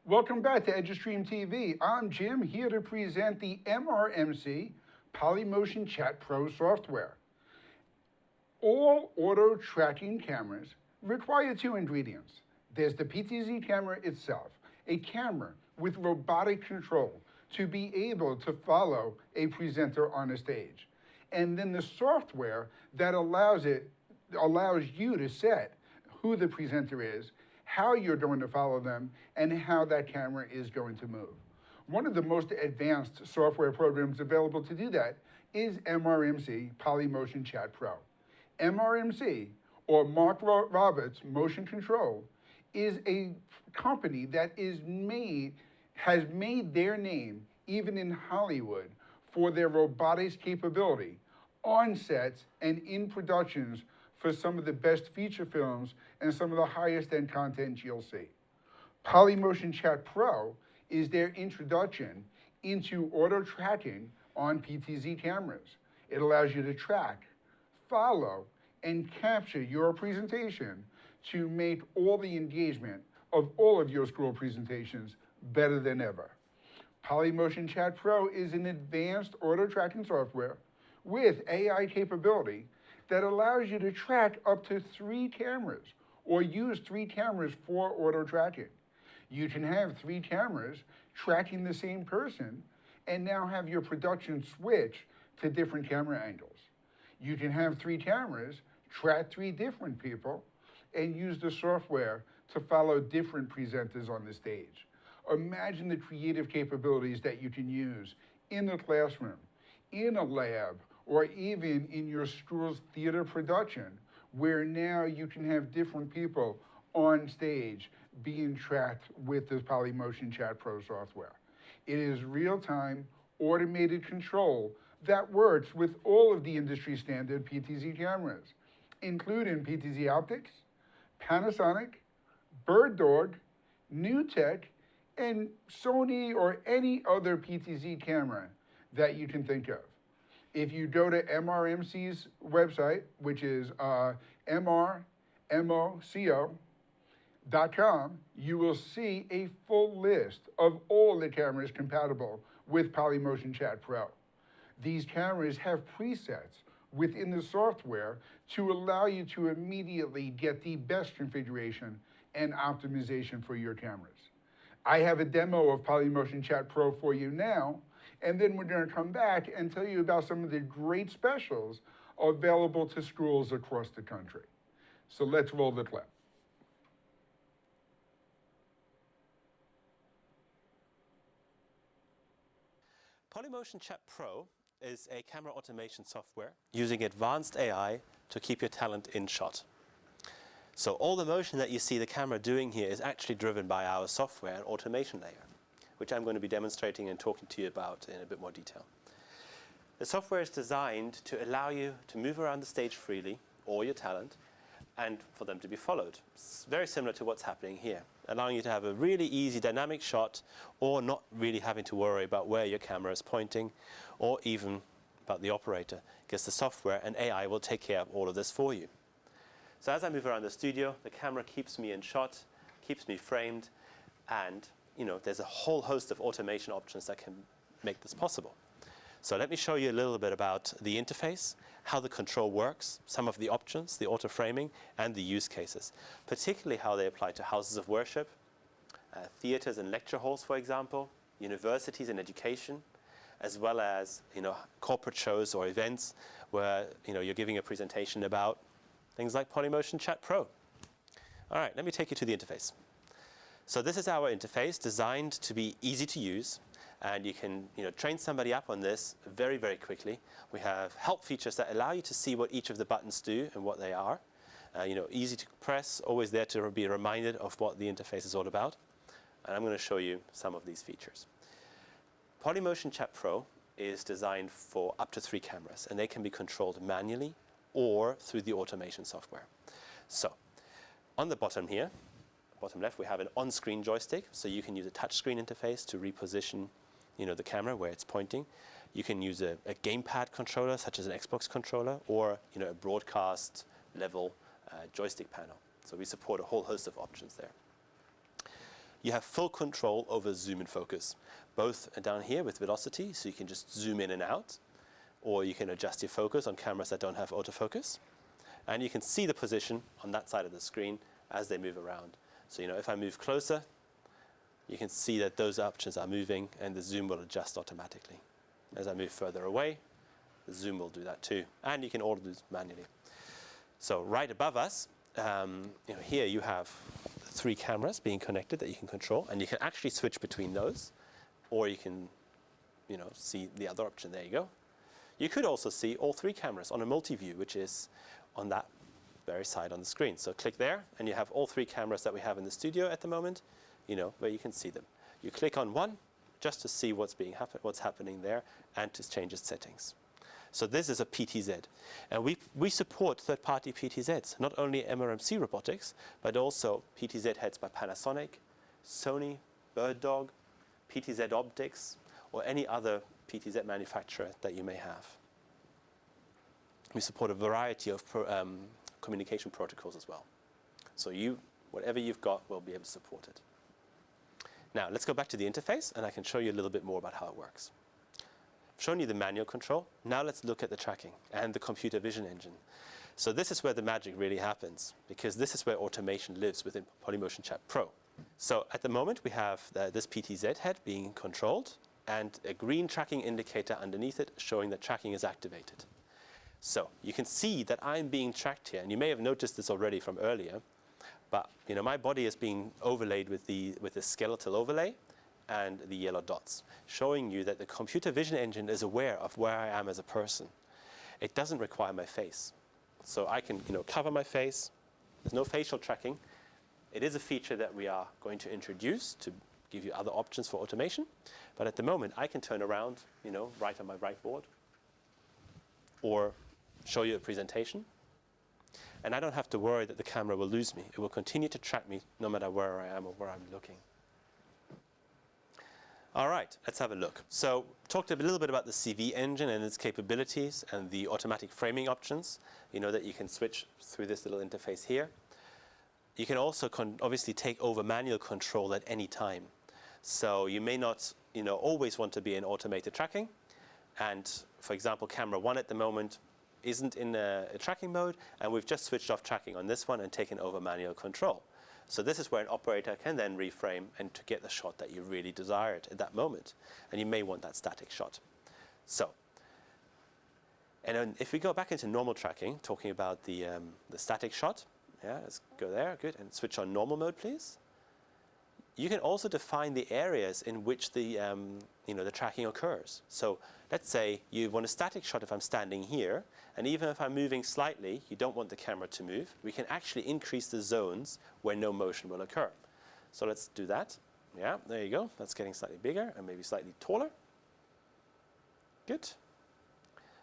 Welcome back to eduStreamTV. I'm Jim, here to present the MRMC Polymotion Chat Pro software. All auto tracking cameras require two ingredients. There's the PTZ camera itself, a camera with robotic control to be able to follow a presenter on a stage. And then the software that allows you to set who the presenter is, how you're going to follow them, and how that camera is going to move. One of the most advanced software programs available to do that is MRMC Polymotion Chat Pro. MRMC, or Mark Roberts Motion Control, is a company that has made their name, even in Hollywood, for their robotics capability on sets and in productions for some of the best feature films and some of the highest end content you'll see. Polymotion Chat Pro is their introduction into auto tracking on PTZ cameras. It allows you to track, follow, and capture your presentation to make all the engagement of all of your school presentations better than ever. Polymotion Chat Pro is an advanced auto tracking software with AI capability that allows you to track up to 3 cameras or use 3 cameras for auto tracking. You can have 3 cameras tracking the same person and now have your production switch to different camera angles. You can have 3 cameras track 3 different people and use the software to follow different presenters on the stage. Imagine the creative capabilities that you can use in the classroom, in a lab, or even in your school's theater production, where now you can have different people on stage being tracked with the Polymotion Chat Pro software. It is real-time, automated control that works with all of the industry standard PTZ cameras, including PTZ Optics, Panasonic, Bird Dog, NewTek, and Sony or any other PTZ camera that you can think of. If you go to MRMC's website, which is MRMOCO.com, you will see a full list of all the cameras compatible with Polymotion Chat Pro. These cameras have presets within the software to allow you to immediately get the best configuration and optimization for your cameras. I have a demo of Polymotion Chat Pro for you now, and then we're going to come back and tell you about some of the great specials available to schools across the country. So let's roll the clip. Polymotion Chat Pro is a camera automation software using advanced AI to keep your talent in shot. So all the motion that you see the camera doing here is actually driven by our software and automation layer, which I'm going to be demonstrating and talking to you about in a bit more detail. The software is designed to allow you to move around the stage freely, or your talent, and for them to be followed. It's very similar to what's happening here, allowing you to have a really easy dynamic shot, or not really having to worry about where your camera is pointing, or even about the operator, because the software and AI will take care of all of this for you. So as I move around the studio, the camera keeps me in shot, keeps me framed, and there's a whole host of automation options that can make this possible. So let me show you a little bit about the interface, how the control works, some of the options, the auto framing, and the use cases, particularly how they apply to houses of worship, theaters and lecture halls, for example, universities and education, as well as corporate shows or events where you're giving a presentation about things like Polymotion Chat Pro. All right, let me take you to the interface. So this is our interface, designed to be easy to use, and you can train somebody up on this very, very quickly. We have help features that allow you to see what each of the buttons do and what they are. Easy to press, always there to be reminded of what the interface is all about. And I'm going to show you some of these features. Polymotion Chat Pro is designed for up to 3 cameras, and they can be controlled manually or through the automation software. So on the bottom here, bottom left, we have an on-screen joystick, so you can use a touchscreen interface to reposition the camera where it's pointing. You can use a gamepad controller, such as an Xbox controller, or a broadcast level joystick panel. So we support a whole host of options there. you have full control over zoom and focus, both down here with velocity, so you can just zoom in and out, or you can adjust your focus on cameras that don't have autofocus. And you can see the position on that side of the screen as they move around. So, if I move closer, you can see that those options are moving and the zoom will adjust automatically. As I move further away, the zoom will do that too. And you can order this manually. So right above us, here you have 3 cameras being connected that you can control, and you can actually switch between those, or you can, see the other option. There you go. You could also see all 3 cameras on a multi-view, which is on that very side on the screen. So click there, and you have all 3 cameras that we have in the studio at the moment, where you can see them. You click on one just to see what's happening there and to change its settings. So this is a PTZ. And we support third-party PTZs, not only MRMC robotics, but also PTZ heads by Panasonic, Sony, BirdDog, PTZ Optics, or any other PTZ manufacturer that you may have. We support a variety of communication protocols as well. So whatever you've got, we'll be able to support it. Now, let's go back to the interface, and I can show you a little bit more about how it works. I've shown you the manual control. Now let's look at the tracking and the computer vision engine. So this is where the magic really happens, because this is where automation lives within Polymotion Chat Pro. So at the moment, we have this PTZ head being controlled, and a green tracking indicator underneath it showing that tracking is activated. So you can see that I'm being tracked here, and you may have noticed this already from earlier, but my body is being overlaid with the skeletal overlay and the yellow dots, showing you that the computer vision engine is aware of where I am as a person. It doesn't require my face. So I can cover my face. There's no facial tracking. It is a feature that we are going to introduce to give you other options for automation. But at the moment, I can turn around, right on my right board, or show you a presentation. And I don't have to worry that the camera will lose me. It will continue to track me no matter where I am or where I'm looking. All right, let's have a look. So talked a little bit about the CV engine and its capabilities and the automatic framing options, that you can switch through this little interface here. You can also obviously take over manual control at any time. So you may not always want to be in automated tracking. And for example, camera 1 at the moment isn't in a tracking mode, and we've just switched off tracking on this one and taken over manual control. So this is where an operator can then reframe and to get the shot that you really desired at that moment. And you may want that static shot. So, and then if we go back into normal tracking, talking about the static shot, let's go there, good, and switch on normal mode, please. You can also define the areas in which the tracking occurs. So let's say you want a static shot if I'm standing here, and even if I'm moving slightly, you don't want the camera to move. We can actually increase the zones where no motion will occur. So let's do that. Yeah, there you go. That's getting slightly bigger and maybe slightly taller. Good.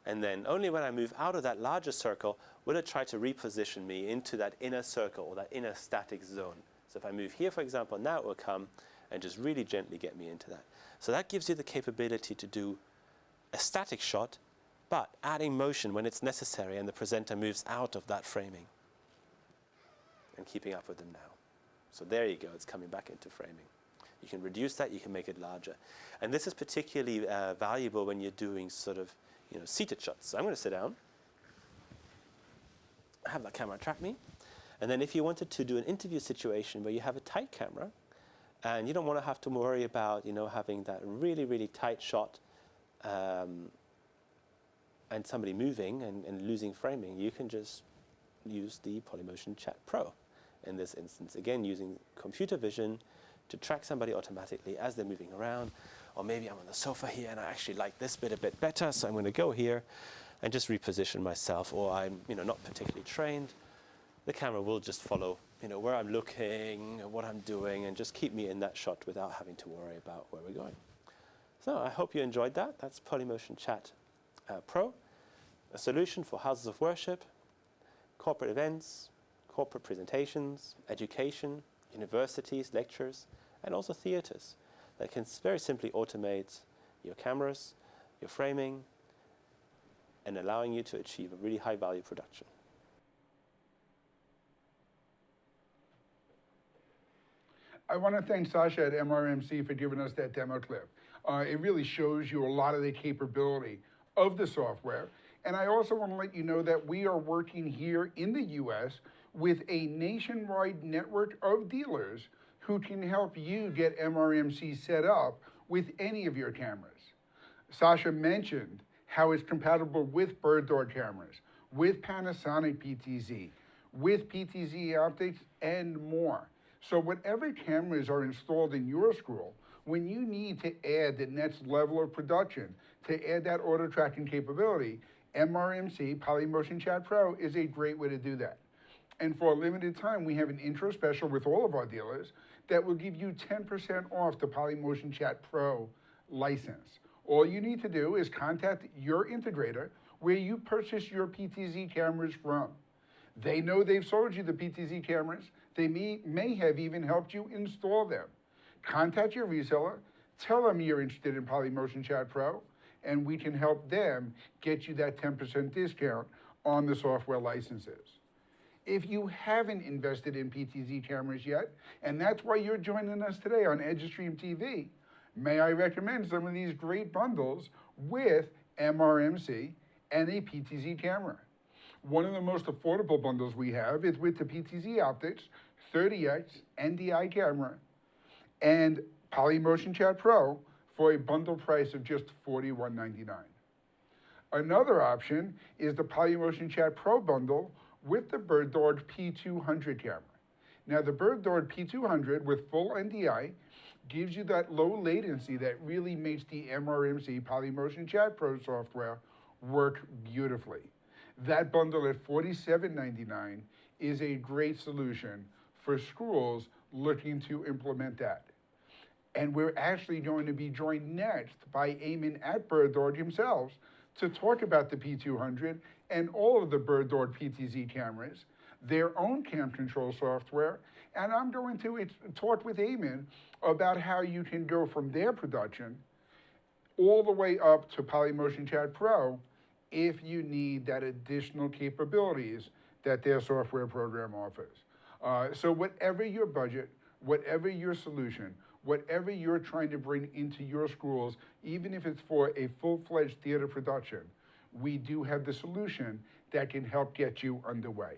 And then only when I move out of that larger circle will it try to reposition me into that inner circle or that inner static zone. So if I move here, for example, now it will come and just really gently get me into that. So that gives you the capability to do a static shot, but adding motion when it's necessary and the presenter moves out of that framing and keeping up with them now. So there you go, it's coming back into framing. You can reduce that, you can make it larger. And this is particularly valuable when you're doing sort of seated shots. So I'm going to sit down, have that camera track me. And then if you wanted to do an interview situation where you have a tight camera and you don't want to have to worry about, having that really, really tight shot and somebody moving and losing framing, you can just use the Polymotion Chat Pro in this instance. Again, using computer vision to track somebody automatically as they're moving around. Or maybe I'm on the sofa here and I actually like this bit a bit better, so I'm going to go here and just reposition myself. Or I'm not particularly trained. The camera will just follow where I'm looking, what I'm doing, and just keep me in that shot without having to worry about where we're going. So I hope you enjoyed that. That's Polymotion Chat Pro, a solution for houses of worship, corporate events, corporate presentations, education, universities, lectures, and also theaters that can very simply automate your cameras, your framing, and allowing you to achieve a really high value production. I want to thank Sasha at MRMC for giving us that demo clip. It really shows you a lot of the capability of the software. And I also want to let you know that we are working here in the US with a nationwide network of dealers who can help you get MRMC set up with any of your cameras. Sasha mentioned how it's compatible with bird dog cameras, with Panasonic PTZ, with PTZ optics, and more. So whatever cameras are installed in your school, when you need to add the next level of production, to add that auto tracking capability, MRMC Polymotion Chat Pro is a great way to do that. And for a limited time, we have an intro special with all of our dealers that will give you 10% off the Polymotion Chat Pro license. All you need to do is contact your integrator where you purchase your PTZ cameras from. They know they've sold you the PTZ cameras. They may have even helped you install them. Contact your reseller, tell them you're interested in Polymotion Chat Pro, and we can help them get you that 10% discount on the software licenses. If you haven't invested in PTZ cameras yet, and that's why you're joining us today on eduStreamTV, may I recommend some of these great bundles with MRMC and a PTZ camera. One of the most affordable bundles we have is with the PTZ Optics 30X NDI camera and Polymotion Chat Pro for a bundle price of just $41.99. Another option is the Polymotion Chat Pro bundle with the BirdDog P200 camera. Now the BirdDog P200 with full NDI gives you that low latency that really makes the MRMC Polymotion Chat Pro software work beautifully. That bundle at $47.99 is a great solution for schools looking to implement that. And we're actually going to be joined next by Eamon at BirdDog himself to talk about the P200 and all of the BirdDog PTZ cameras, their own cam control software, and I'm going to talk with Eamon about how you can go from their production all the way up to Polymotion Chat Pro if you need that additional capabilities that their software program offers. So whatever your budget, whatever your solution, whatever you're trying to bring into your schools, even if it's for a full-fledged theater production, we do have the solution that can help get you underway.